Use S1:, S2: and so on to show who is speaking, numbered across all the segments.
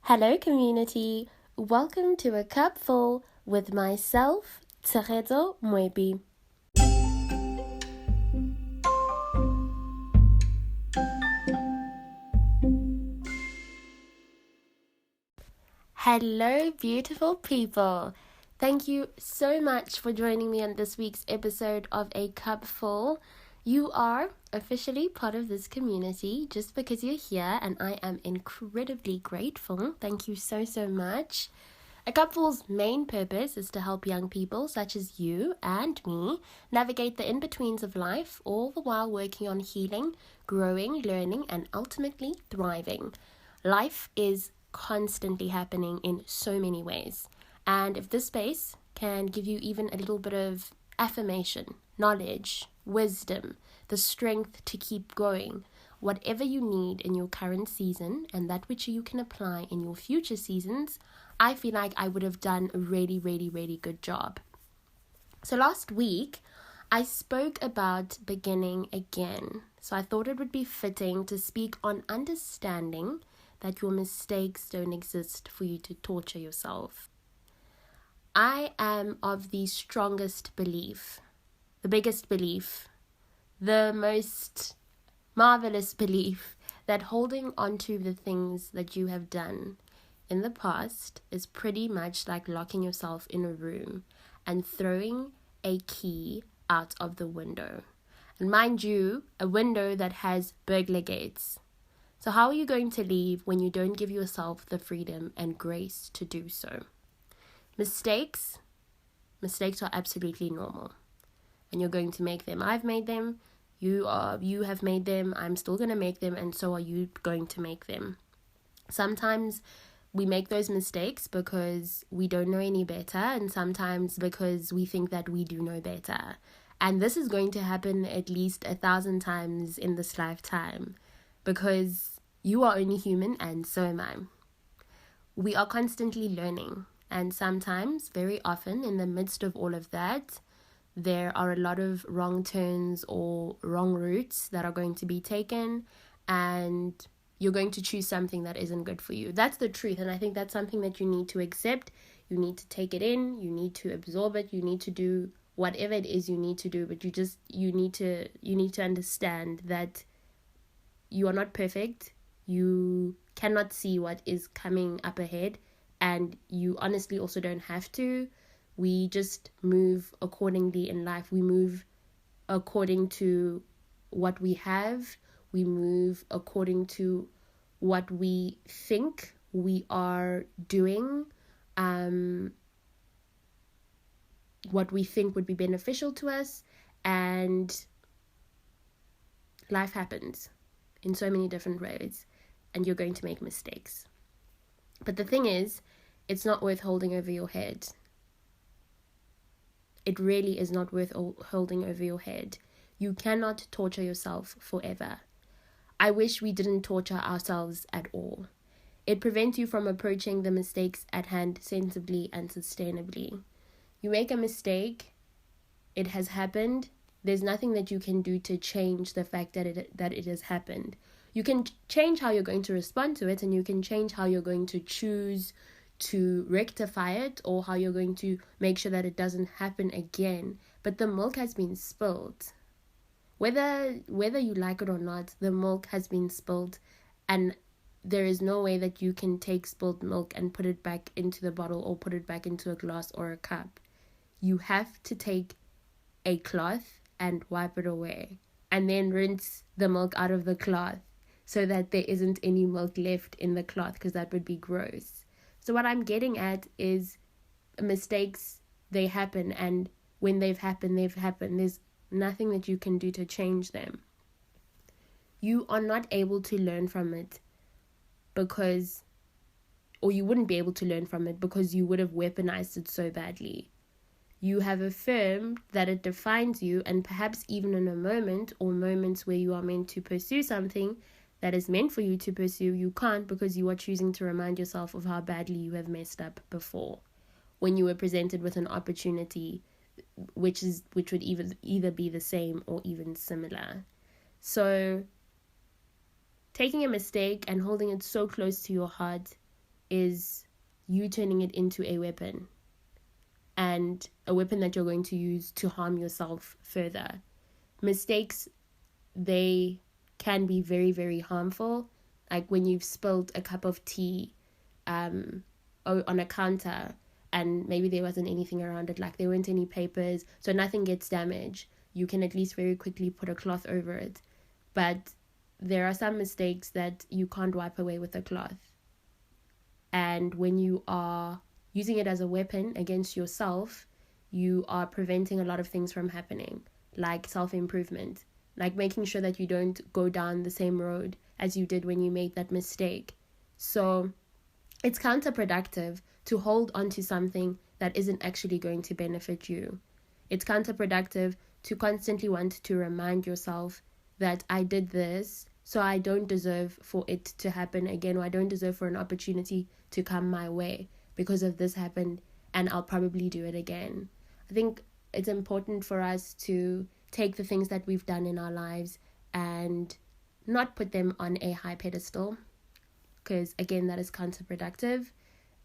S1: Hello community, welcome to A Cup Full with myself, Tserezo Mwebi. Hello beautiful people, thank you so much for joining me on this week's episode of A Cup Full. You are officially part of this community just because you're here, and I am incredibly grateful. Thank you so much. A Cup Full's main purpose is to help young people such as you and me navigate the in-betweens of life, all the while working on healing, growing, learning, and ultimately thriving. Life is constantly happening in so many ways, and if this space can give you even a little bit of affirmation, knowledge, wisdom, the strength to keep going, whatever you need in your current season and that which you can apply in your future seasons, I feel like I would have done a really good job. So last week, I spoke about beginning again. So I thought it would be fitting to speak on understanding that your mistakes don't exist for you to torture yourself. I am of the strongest belief, the biggest belief, the most marvelous belief that holding on to the things that you have done in the past is pretty much like locking yourself in a room and throwing a key out of the window. And mind you, a window that has burglar gates. So how are you going to leave when you don't give yourself the freedom and grace to do so? Mistakes are absolutely normal. And you're going to make them. I've made them. You have made them. I'm still going to make them, and so are you going to make them. Sometimes we make those mistakes because we don't know any better, and sometimes because we think that we do know better. And this is going to happen at least 1,000 times in this lifetime, because you are only human and so am I. We are constantly learning, and sometimes, very often, in the midst of all of that, there are a lot of wrong turns or wrong routes that are going to be taken, and you're going to choose something that isn't good for you. That's the truth, and I think that's something that you need to accept. You need to take it in, you need to absorb it, you need to do whatever it is you need to do, but you need to understand that you are not perfect. You cannot see what is coming up ahead, and you honestly also don't have to. We just move accordingly in life. We move according to what we have. We move according to what we think we are doing, what we think would be beneficial to us, and life happens in so many different ways, and you're going to make mistakes. But the thing is, it's not worth holding over your head. It really is not worth holding over your head. You cannot torture yourself forever. I wish we didn't torture ourselves at all. It prevents you from approaching the mistakes at hand sensibly and sustainably. You make a mistake, it has happened. There's nothing that you can do to change the fact that it has happened. You can change how you're going to respond to it, and you can change how you're going to choose to rectify it, or how you're going to make sure that it doesn't happen again. But the milk has been spilled. Whether you like it or not, the milk has been spilled, and there is no way that you can take spilled milk and put it back into the bottle or put it back into a glass or a cup. You have to take a cloth and wipe it away, and then rinse the milk out of the cloth so that there isn't any milk left in the cloth, because that would be gross. So what I'm getting at is mistakes, they happen, and when they've happened, they've happened. There's nothing that you can do to change them. You are not able to learn from it you wouldn't be able to learn from it because you would have weaponized it so badly. You have affirmed that it defines you, and perhaps even in a moment or moments where you are meant to pursue something that is meant for you to pursue, you can't, because you are choosing to remind yourself of how badly you have messed up before when you were presented with an opportunity which would either be the same or even similar. So taking a mistake and holding it so close to your heart is you turning it into a weapon, and a weapon that you're going to use to harm yourself further. Mistakes, they can be very, very harmful. Like when you've spilled a cup of tea on a counter, and maybe there wasn't anything around it, like there weren't any papers, so nothing gets damaged. You can at least very quickly put a cloth over it. But there are some mistakes that you can't wipe away with a cloth. And when you are using it as a weapon against yourself, you are preventing a lot of things from happening, like self-improvement, like making sure that you don't go down the same road as you did when you made that mistake. So it's counterproductive to hold on to something that isn't actually going to benefit you. It's counterproductive to constantly want to remind yourself that I did this, so I don't deserve for it to happen again, or I don't deserve for an opportunity to come my way because of this happened, and I'll probably do it again. I think it's important for us to take the things that we've done in our lives and not put them on a high pedestal, because again, that is counterproductive,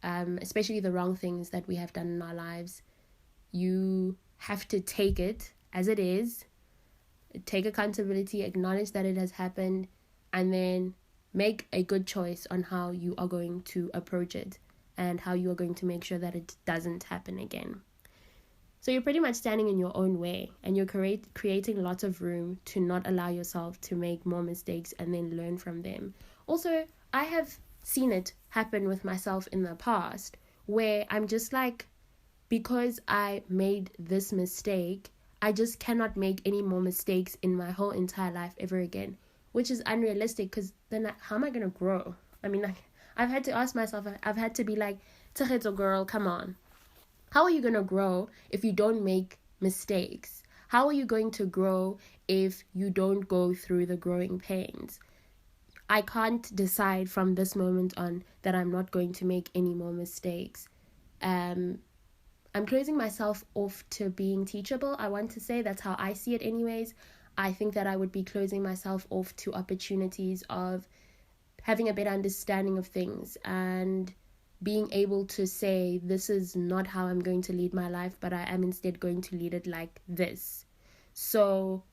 S1: especially the wrong things that we have done in our lives. You have to take it as it is, take accountability, acknowledge that it has happened, and then make a good choice on how you are going to approach it and how you are going to make sure that it doesn't happen again. So you're pretty much standing in your own way, and you're creating lots of room to not allow yourself to make more mistakes and then learn from them. Also, I have seen it happen with myself in the past, where I'm just like, because I made this mistake, I just cannot make any more mistakes in my whole entire life ever again, which is unrealistic, because then how am I going to grow? I mean, like, I've had to ask myself, I've had to be like, Tsegetso girl, come on. How are you going to grow if you don't make mistakes? How are you going to grow if you don't go through the growing pains? I can't decide from this moment on that I'm not going to make any more mistakes. I'm closing myself off to being teachable. I want to say that's how I see it anyways. I think that I would be closing myself off to opportunities of having a better understanding of things and being able to say, this is not how I'm going to lead my life, but I am instead going to lead it like this. So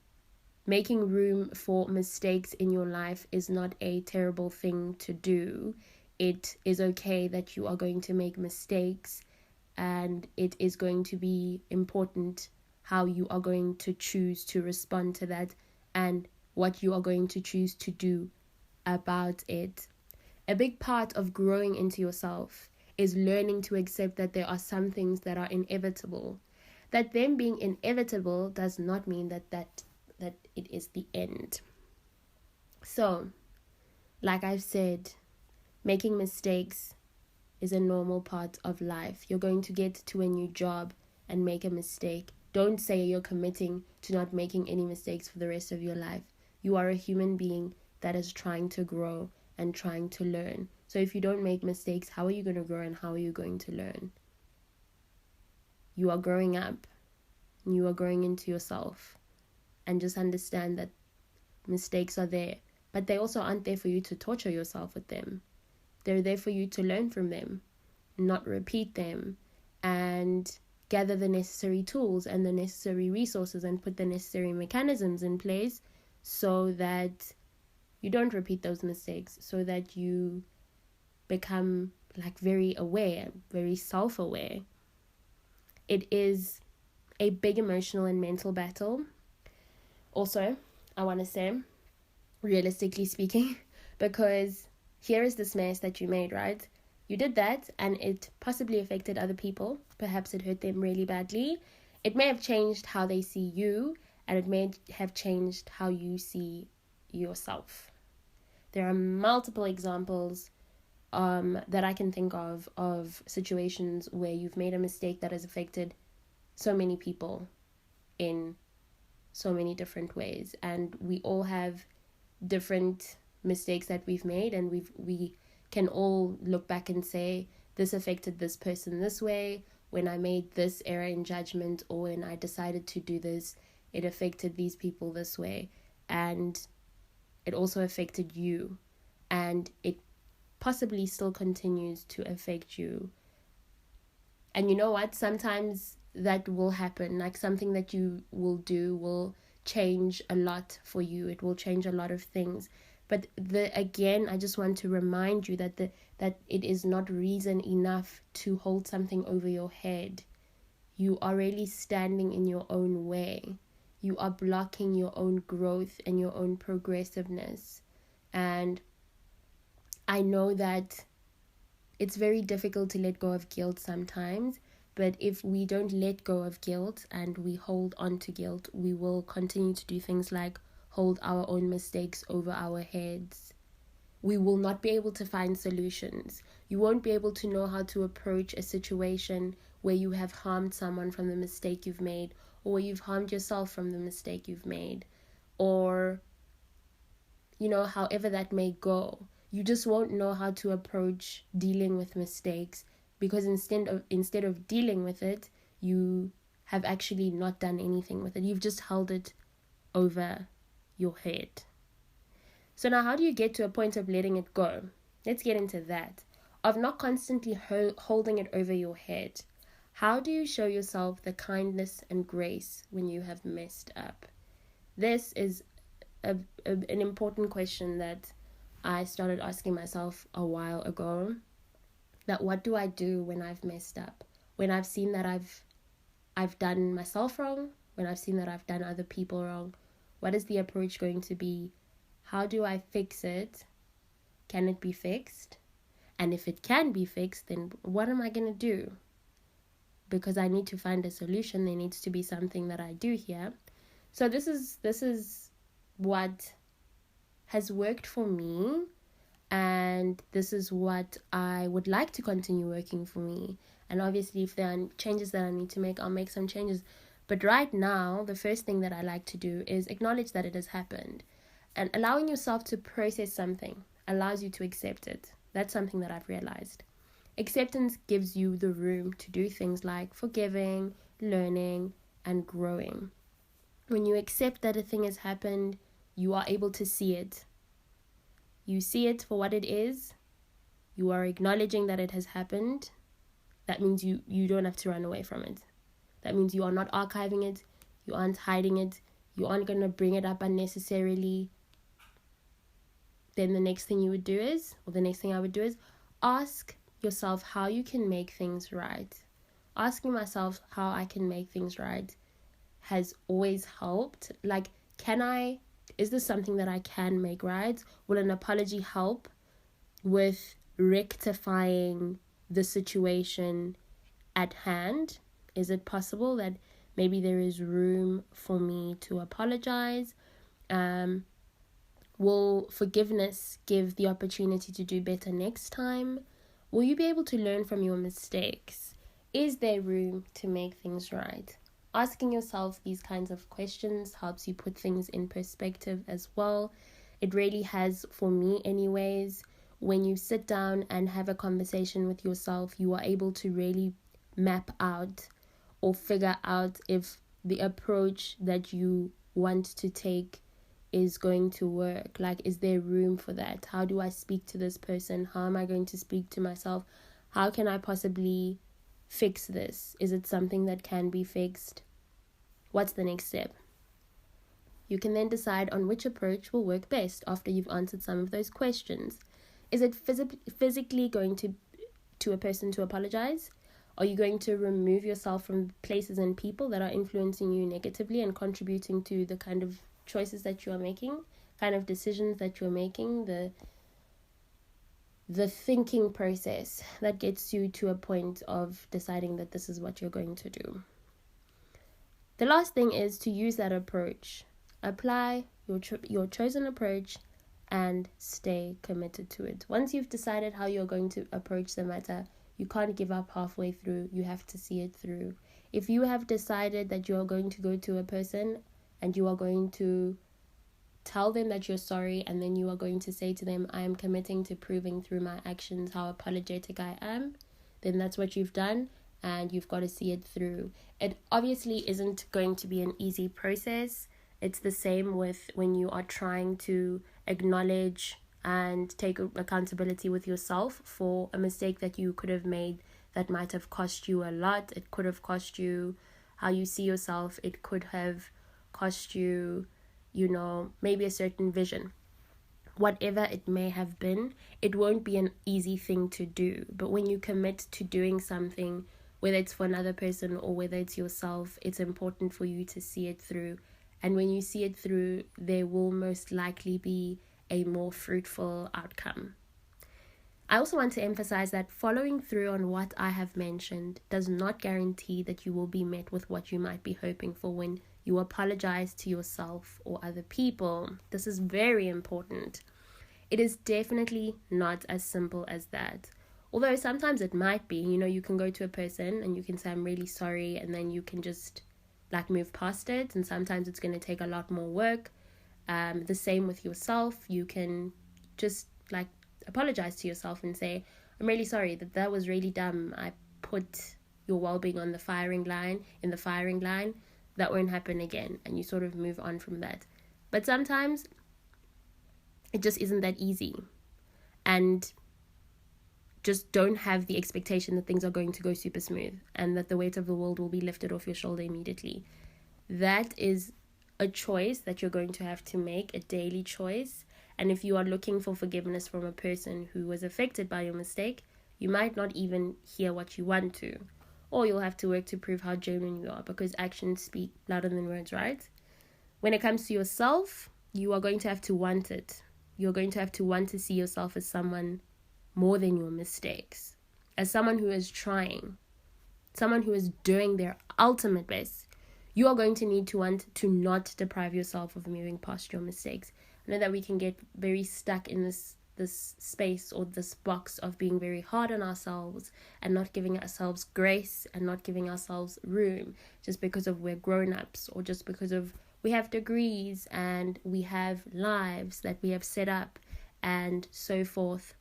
S1: making room for mistakes in your life is not a terrible thing to do. It is okay that you are going to make mistakes, and it is going to be important how you are going to choose to respond to that and what you are going to choose to do about it. A big part of growing into yourself is learning to accept that there are some things that are inevitable. That them being inevitable does not mean that it is the end. So, like I've said, making mistakes is a normal part of life. You're going to get to a new job and make a mistake. Don't say you're committing to not making any mistakes for the rest of your life. You are a human being that is trying to grow and trying to learn. So if you don't make mistakes, how are you going to grow and how are you going to learn? You are growing up and you are growing into yourself. And just understand that mistakes are there, but they also aren't there for you to torture yourself with them. They're there for you to learn from them, not repeat them, and gather the necessary tools and the necessary resources and put the necessary mechanisms in place so that you don't repeat those mistakes, so that you become like very aware, very self-aware. It is a big emotional and mental battle. Also, I want to say, realistically speaking, because here is this mess that you made, right? You did that and it possibly affected other people. Perhaps it hurt them really badly. It may have changed how they see you, and it may have changed how you see yourself. There are multiple examples that I can think of situations where you've made a mistake that has affected so many people in so many different ways, and we all have different mistakes that we've made, and we can all look back and say, this affected this person this way, when I made this error in judgment, or when I decided to do this, it affected these people this way, and it also affected you, and it possibly still continues to affect you. And you know what? Sometimes that will happen. Like something that you will do will change a lot for you. It will change a lot of things. But again, I just want to remind you that that it is not reason enough to hold something over your head. You are really standing in your own way. You are blocking your own growth and your own progressiveness. And I know that it's very difficult to let go of guilt sometimes, but if we don't let go of guilt and we hold on to guilt, we will continue to do things like hold our own mistakes over our heads. We will not be able to find solutions. You won't be able to know how to approach a situation where you have harmed someone from the mistake you've made, or where you've harmed yourself from the mistake you've made, or, however that may go. You just won't know how to approach dealing with mistakes, because instead of dealing with it, you have actually not done anything with it. You've just held it over your head. So now, how do you get to a point of letting it go? Let's get into that. Of not constantly holding it over your head. How do you show yourself the kindness and grace when you have messed up? This is an important question that I started asking myself a while ago. That what do I do when I've messed up? When I've seen that I've done myself wrong, when I've seen that I've done other people wrong, what is the approach going to be? How do I fix it? Can it be fixed? And if it can be fixed, then what am I going to do? Because I need to find a solution. There needs to be something that I do here. So this is what has worked for me, and this is what I would like to continue working for me. And obviously, if there are changes that I need to make, I'll make some changes. But right now, the first thing that I like to do is acknowledge that it has happened. And allowing yourself to process something allows you to accept it. That's something that I've realized. Acceptance gives you the room to do things like forgiving, learning, and growing. When you accept that a thing has happened, you are able to see it. You see it for what it is. You are acknowledging that it has happened. That means you don't have to run away from it. That means you are not archiving it. You aren't hiding it. You aren't going to bring it up unnecessarily. Then the next thing I would do is ask yourself how you can make things right. Asking myself how I can make things right has always helped. Like, is this something that I can make right? Will an apology help with rectifying the situation at hand? Is it possible that maybe there is room for me to apologize? Will forgiveness give the opportunity to do better next time? Will you be able to learn from your mistakes? Is there room to make things right? Asking yourself these kinds of questions helps you put things in perspective as well. It really has, for me anyways. When you sit down and have a conversation with yourself, you are able to really map out or figure out if the approach that you want to take is going to work. Like, is there room for that? How do I speak to this person? How am I going to speak to myself? How can I possibly fix this? Is it something that can be fixed? What's the next step? You can then decide on which approach will work best after you've answered some of those questions. Is it physically going to a person to apologize? Are you going to remove yourself from places and people that are influencing you negatively and contributing to the kind of choices that you are making, kind of decisions that you're making, the thinking process that gets you to a point of deciding that this is what you're going to do? The last thing is to use that approach. Apply your chosen approach and stay committed to it. Once you've decided how you're going to approach the matter, you can't give up halfway through. You have to see it through. If you have decided that you're going to go to a person and you are going to tell them that you're sorry, and then you are going to say to them, I am committing to proving through my actions how apologetic I am, then that's what you've done, and you've got to see it through. It obviously isn't going to be an easy process. It's the same with when you are trying to acknowledge and take accountability with yourself for a mistake that you could have made that might have cost you a lot. It could have cost you how you see yourself. It could have cost you, maybe a certain vision. Whatever it may have been, it won't be an easy thing to do. But when you commit to doing something, whether it's for another person or whether it's yourself, it's important for you to see it through. And when you see it through, there will most likely be a more fruitful outcome. I also want to emphasize that following through on what I have mentioned does not guarantee that you will be met with what you might be hoping for when you apologize to yourself or other people. This is very important. It is definitely not as simple as that. Although sometimes it might be, you can go to a person and you can say, I'm really sorry, and then you can just move past it. And sometimes it's going to take a lot more work. The same with yourself. You can just apologize to yourself and say, I'm really sorry that was really dumb. I put your well-being on the firing line. That won't happen again. And you sort of move on from that. But sometimes it just isn't that easy. And just don't have the expectation that things are going to go super smooth and that the weight of the world will be lifted off your shoulder immediately. That is a choice that you're going to have to make, a daily choice. And if you are looking for forgiveness from a person who was affected by your mistake, you might not even hear what you want to. Or you'll have to work to prove how genuine you are, because actions speak louder than words, right? When it comes to yourself, you are going to have to want it. You're going to have to want to see yourself as someone more than your mistakes, as someone who is trying, someone who is doing their ultimate best. You are going to need to want to not deprive yourself of moving past your mistakes. I know that we can get very stuck in this space or this box of being very hard on ourselves and not giving ourselves grace and not giving ourselves room just because of we're grown-ups, or just because of we have degrees and we have lives that we have set up and so forth.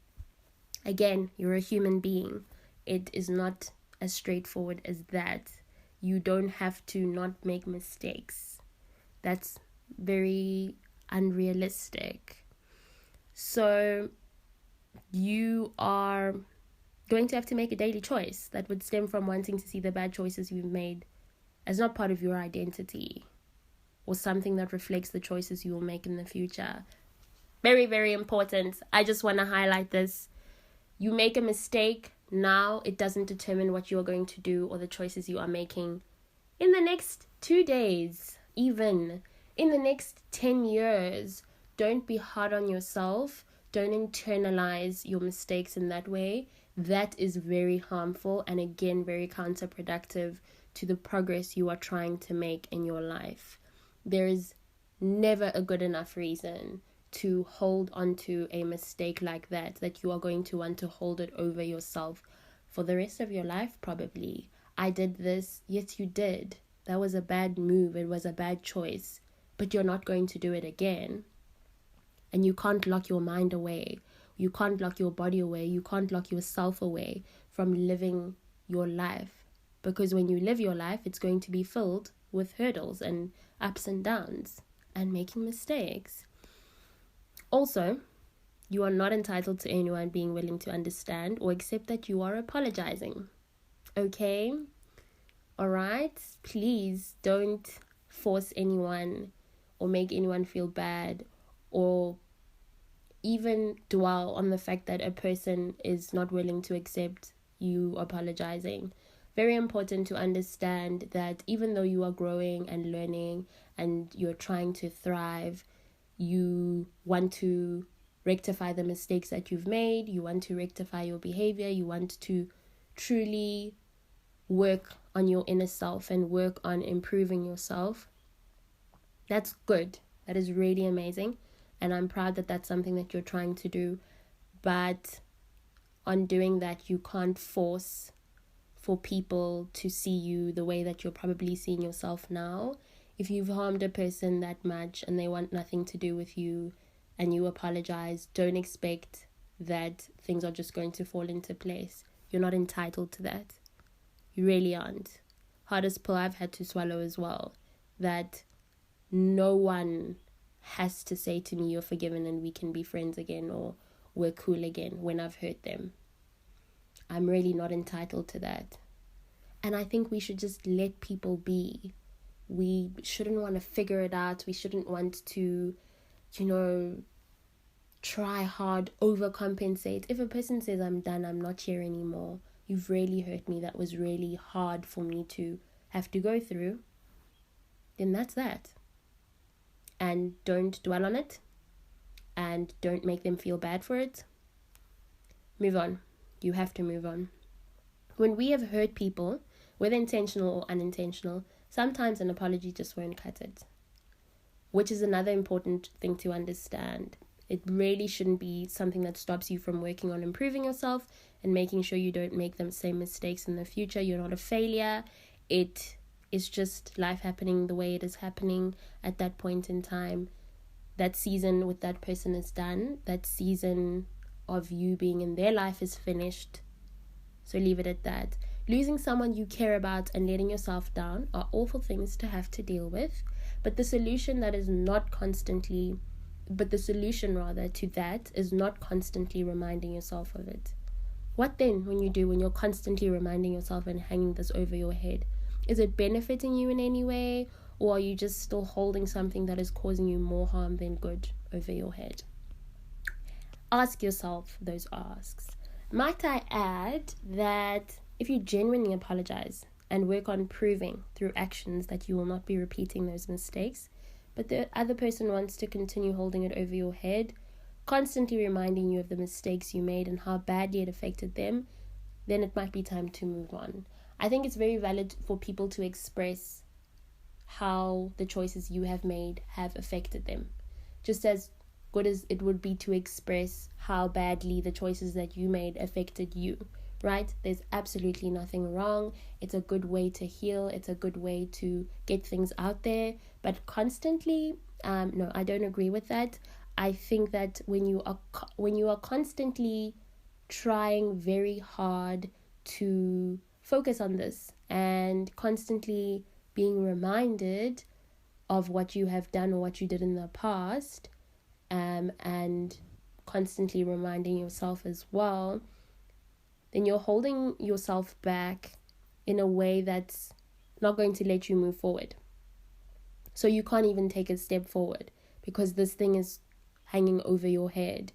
S1: Again, you're a human being. It is not as straightforward as that. You don't have to not make mistakes. That's very unrealistic. So you are going to have to make a daily choice that would stem from wanting to see the bad choices you've made as not part of your identity or something that reflects the choices you will make in the future. Very, very important. I just want to highlight this. You make a mistake now, it doesn't determine what you are going to do or the choices you are making in the next 2 days, even in the next 10 years. Don't be hard on yourself. Don't internalize your mistakes in that way. That is very harmful and again, very counterproductive to the progress you are trying to make in your life. There is never a good enough reason to hold on to a mistake like that you are going to want to hold it over yourself for the rest of your life, probably. I did this. Yes, you did. That was a bad move. It was a bad choice. But you're not going to do it again. And you can't lock your mind away. You can't lock your body away. You can't lock yourself away from living your life. Because when you live your life, it's going to be filled with hurdles and ups and downs and making mistakes. Also, you are not entitled to anyone being willing to understand or accept that you are apologizing. Okay? Alright? Please don't force anyone or make anyone feel bad or even dwell on the fact that a person is not willing to accept you apologizing. Very important to understand that even though you are growing and learning and you're trying to thrive, you want to rectify the mistakes that you've made, you want to rectify your behavior, you want to truly work on your inner self and work on improving yourself. That's good. That is really amazing. And I'm proud that that's something that you're trying to do. But on doing that, you can't force for people to see you the way that you're probably seeing yourself now. If you've harmed a person that much and they want nothing to do with you and you apologize, don't expect that things are just going to fall into place. You're not entitled to that. You really aren't. Hardest pill I've had to swallow as well. That no one has to say to me, you're forgiven and we can be friends again, or we're cool again, when I've hurt them. I'm really not entitled to that. And I think we should just let people be. We shouldn't want to figure it out. We shouldn't want to, try hard, overcompensate. If a person says, I'm done, I'm not here anymore, you've really hurt me, that was really hard for me to have to go through, then that's that. And don't dwell on it. And don't make them feel bad for it. Move on. You have to move on. When we have hurt people, whether intentional or unintentional, sometimes an apology just won't cut it. Which is another important thing to understand. It really shouldn't be something that stops you from working on improving yourself and making sure you don't make the same mistakes in the future. You're not a failure. It is just life happening the way it is happening at that point in time. That season with that person is done. That season of you being in their life is finished. So leave it at that. Losing someone you care about and letting yourself down are awful things to have to deal with. But the solution to that is not constantly reminding yourself of it. What then when you're constantly reminding yourself and hanging this over your head? Is it benefiting you in any way? Or are you just still holding something that is causing you more harm than good over your head? Ask yourself those asks. Might I add that if you genuinely apologize and work on proving through actions that you will not be repeating those mistakes, but the other person wants to continue holding it over your head, constantly reminding you of the mistakes you made and how badly it affected them, then it might be time to move on. I think it's very valid for people to express how the choices you have made have affected them. Just as good as it would be to express how badly the choices that you made affected you, right? There's absolutely nothing wrong. It's a good way to heal. It's a good way to get things out there. But constantly, no, I don't agree with that. I think that when you are constantly trying very hard to focus on this and constantly being reminded of what you have done or what you did in the past, and constantly reminding yourself as well, then you're holding yourself back in a way that's not going to let you move forward. So you can't even take a step forward because this thing is hanging over your head.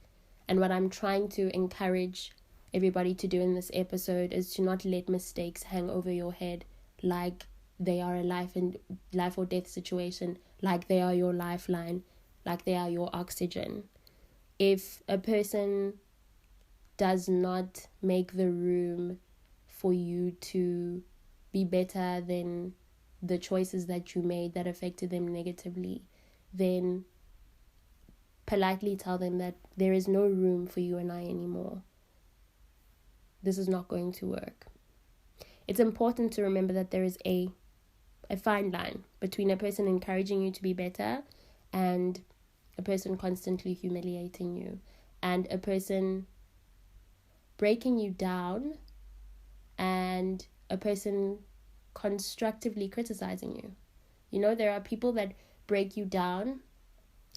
S1: And what I'm trying to encourage everybody to do in this episode is to not let mistakes hang over your head like they are a life or death situation, like they are your lifeline, like they are your oxygen. If a person does not make the room for you to be better than the choices that you made that affected them negatively, then politely tell them that there is no room for you and I anymore. This is not going to work. It's important to remember that there is a fine line between a person encouraging you to be better and a person constantly humiliating you, and a person breaking you down and a person constructively criticizing you. You know, there are people that break you down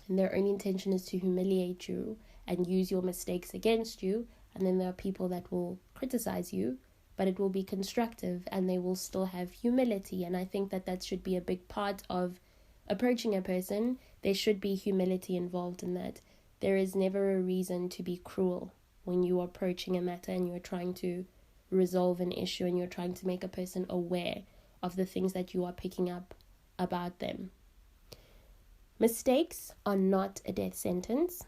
S1: and their only intention is to humiliate you and use your mistakes against you. And then there are people that will criticize you, but it will be constructive and they will still have humility. And I think that should be a big part of approaching a person. There should be humility involved in that. There is never a reason to be cruel when you are approaching a matter and you're trying to resolve an issue and you're trying to make a person aware of the things that you are picking up about them. Mistakes are not a death sentence.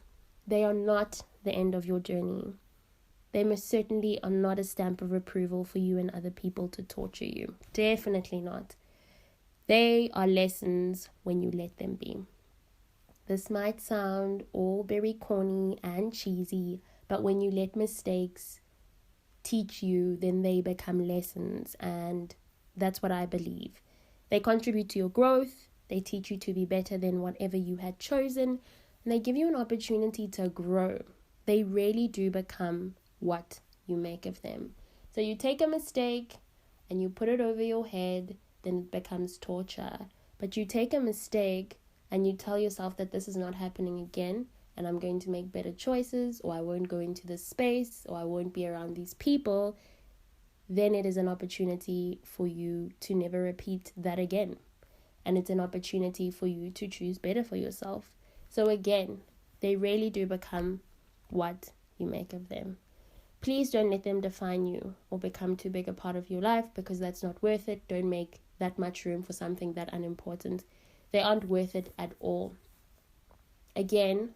S1: They are not the end of your journey. They most certainly are not a stamp of approval for you and other people to torture you. Definitely not. They are lessons when you let them be. This might sound all very corny and cheesy, but when you let mistakes teach you, then they become lessons, and that's what I believe. They contribute to your growth, they teach you to be better than whatever you had chosen, and they give you an opportunity to grow. They really do become what you make of them. So you take a mistake and you put it over your head, then it becomes torture. But you take a mistake and you tell yourself that this is not happening again, and I'm going to make better choices, or I won't go into this space, or I won't be around these people, then it is an opportunity for you to never repeat that again. And it's an opportunity for you to choose better for yourself. So again, they really do become what you make of them. Please don't let them define you or become too big a part of your life, because that's not worth it. Don't make that much room for something that unimportant. They aren't worth it at all. Again,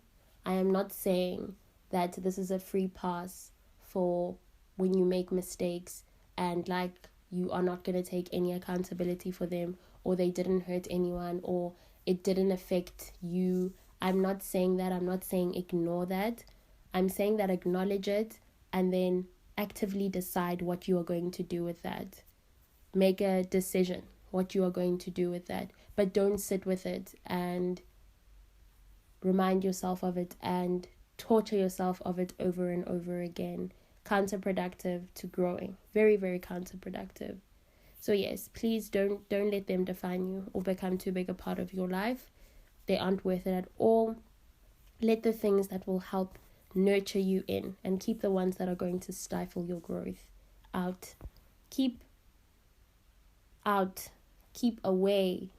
S1: I am not saying that this is a free pass for when you make mistakes and like you are not going to take any accountability for them, or they didn't hurt anyone, or it didn't affect you. I'm not saying that. I'm not saying ignore that. I'm saying that acknowledge it and then actively decide what you are going to do with that. Make a decision what you are going to do with that, but don't sit with it and remind yourself of it and torture yourself of it over and over again. Counterproductive to growing. Very, very counterproductive. So yes, please don't let them define you or become too big a part of your life. They aren't worth it at all. Let the things that will help nurture you in, and keep the ones that are going to stifle your growth out. Keep out. Keep away.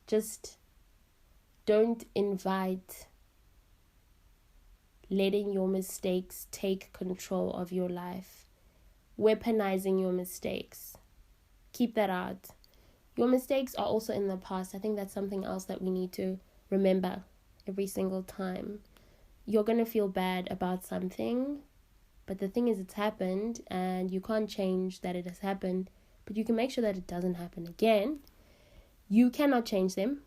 S1: Just don't invite letting your mistakes take control of your life. Weaponizing your mistakes. Keep that out. Your mistakes are also in the past. I think that's something else that we need to remember every single time. You're going to feel bad about something, but the thing is, it's happened and you can't change that it has happened, but you can make sure that it doesn't happen again. You cannot change them,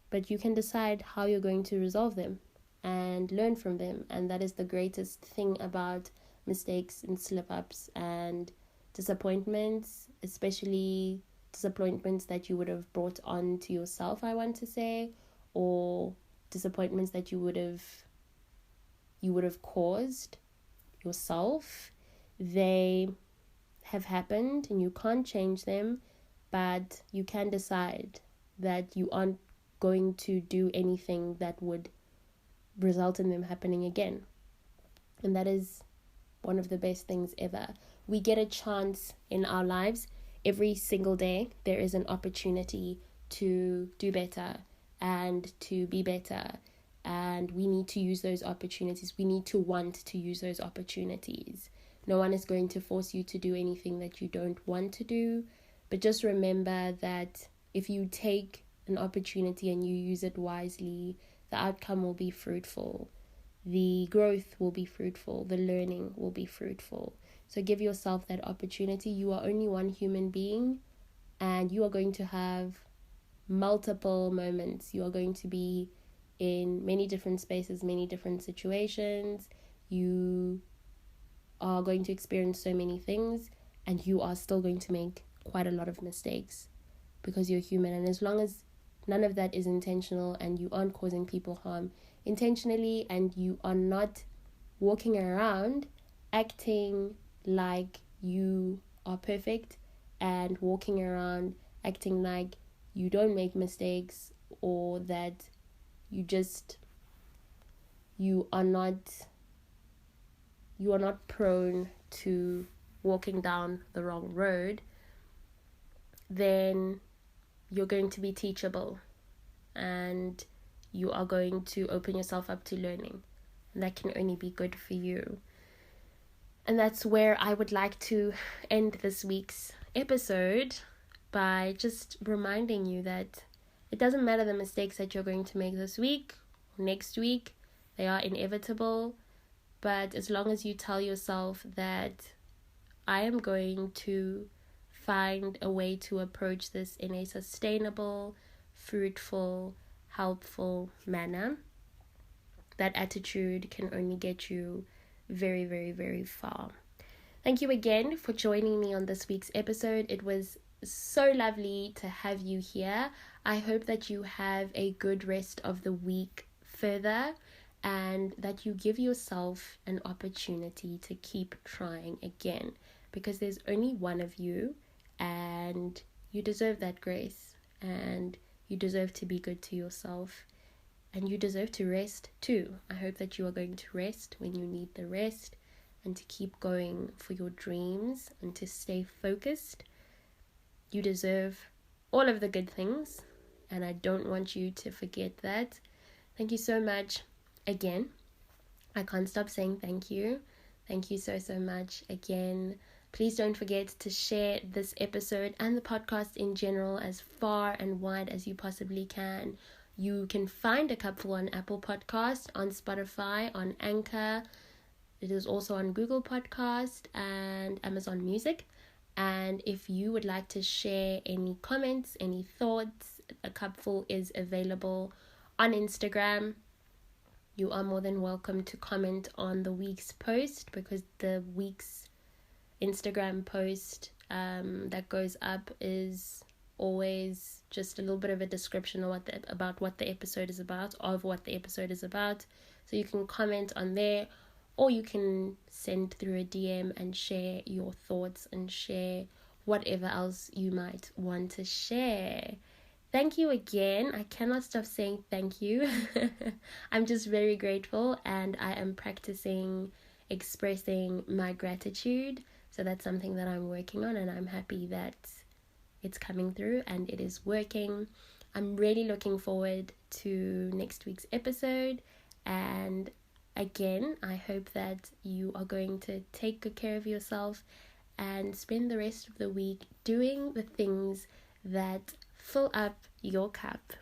S1: but you can decide how you're going to resolve them and learn from them. And that is the greatest thing about mistakes and slip-ups and disappointments, especially disappointments that you would have brought on to yourself, I want to say, or disappointments that you would have caused yourself. They have happened and you can't change them, but you can decide that you aren't going to do anything that would result in them happening again. And that is one of the best things ever. We get a chance in our lives every single day. There is an opportunity to do better and to be better. And we need to use those opportunities. We need to want to use those opportunities. No one is going to force you to do anything that you don't want to do. But just remember that if you take an opportunity and you use it wisely, the outcome will be fruitful. The growth will be fruitful. The learning will be fruitful. So give yourself that opportunity. You are only one human being, and you are going to have multiple moments. You are going to be in many different spaces, many different situations. You are going to experience so many things, and you are still going to make quite a lot of mistakes because you're human. And as long as none of that is intentional and you aren't causing people harm intentionally, and you are not walking around acting like you are perfect and walking around acting like you don't make mistakes, or that you are not prone to walking down the wrong road, then you're going to be teachable and you are going to open yourself up to learning. And that can only be good for you. And that's where I would like to end this week's episode, by just reminding you that it doesn't matter the mistakes that you're going to make this week or next week. They are inevitable. But as long as you tell yourself that I am going to find a way to approach this in a sustainable, fruitful, helpful manner, that attitude can only get you very, very, very far. Thank you again for joining me on this week's episode. It was so lovely to have you here. I hope that you have a good rest of the week further, and that you give yourself an opportunity to keep trying again, because there's only one of you and you deserve that grace and You deserve to be good to yourself. And you deserve to rest too. I hope that you are going to rest when you need the rest, and to keep going for your dreams and to stay focused. You deserve all of the good things, and I don't want you to forget that. Thank you so much again. I can't stop saying thank you. Thank you so much again. Please don't forget to share this episode and the podcast in general as far and wide as you possibly can. You can find A Cupful on Apple Podcast, on Spotify, on Anchor. It is also on Google Podcast and Amazon Music. And if you would like to share any comments, any thoughts, A Cupful is available on Instagram. You are more than welcome to comment on the week's post, because the week's Instagram post that goes up is always just a little bit of a description of about what the episode is about. So you can comment on there, or you can send through a DM and share your thoughts and share whatever else you might want to share. Thank you again. I cannot stop saying thank you. I'm just very grateful, and I am practicing expressing my gratitude. So that's something that I'm working on, and I'm happy that it's coming through and it is working. I'm really looking forward to next week's episode. And again, I hope that you are going to take good care of yourself and spend the rest of the week doing the things that fill up your cup.